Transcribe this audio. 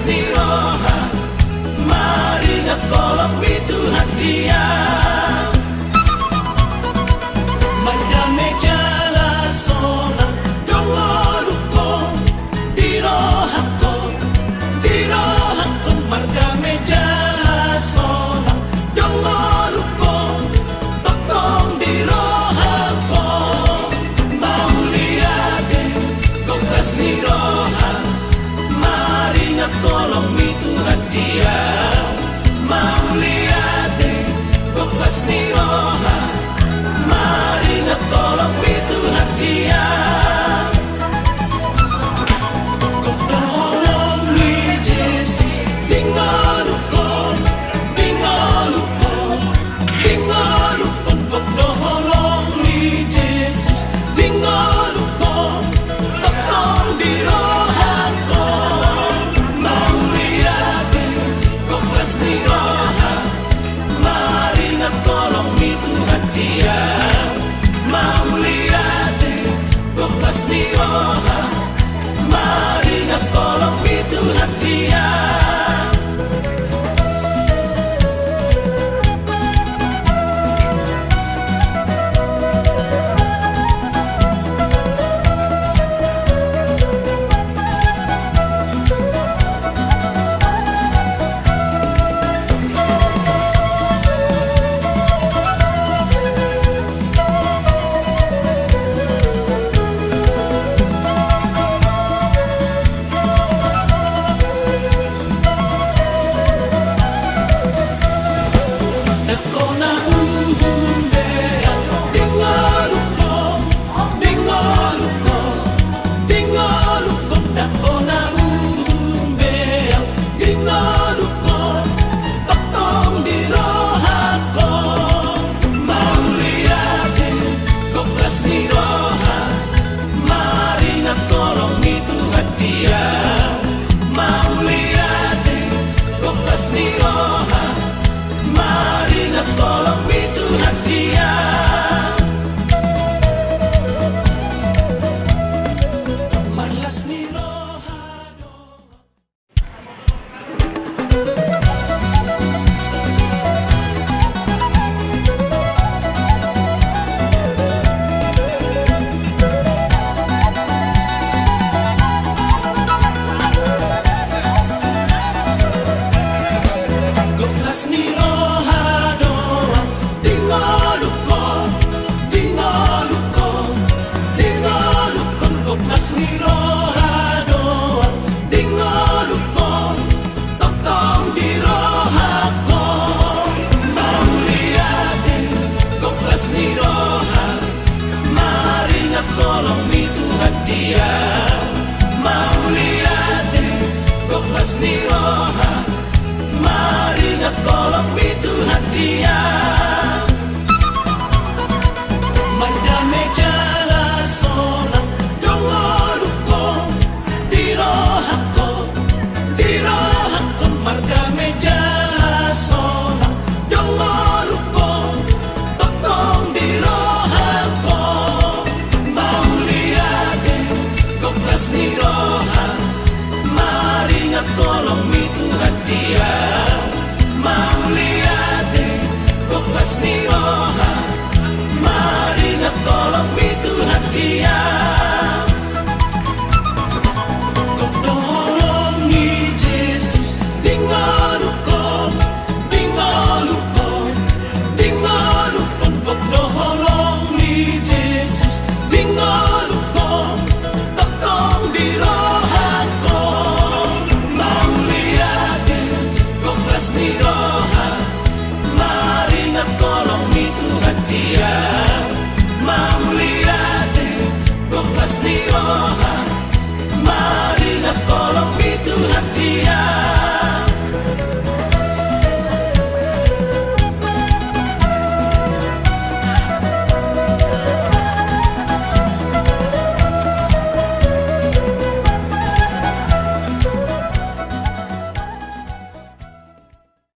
ni roha, mari ngakolong mi Tuhan dia. Mardame jala sona, dongoluko, di rohako, mardame jala sona, dongoluko, totong di rohako, mauliake, koklas ni roha, mari ngakolong mi Tuhan dia. Mauliate, koklas ni roha, mari ngakolong mi Tuhan dia. Kokdolong ni Jesus, dingolukon, kokdolong ni Jesus, dingolukon, totong di rohako, mauliate, koklas ni roha, mari ngakolong mi Tuhan dia. Mauliate, koklas ni roha, mari ngakolong mi Tuhan dia. Dakona uhumbea, dingolukon, dakona uhumbea, dingolukon, totong di rohako, mauliake, koklas ni roha, mari ngakolong mi Tuhan dia. Mauliate, koklas ni roha, mari ngakolong mi Tuhan dia. Malas ni roha koklas ni roha doang, dingolukon, koklas ni roha doang, dingolukon, totong di rohako, mauliate, koklas ni roha, mari ngakolong mi Tuhan dia. Mauliate, koklas ni roha, mari ngakolong mi Tuhan dia. Mardame jala sona, dongolukon, di rohako, mardame jala sona, dongolukon, totong di rohako, mauliate, koklas ni roha, mari ngakolong mi Tuhan dia. Mauliate, koklas ni roha,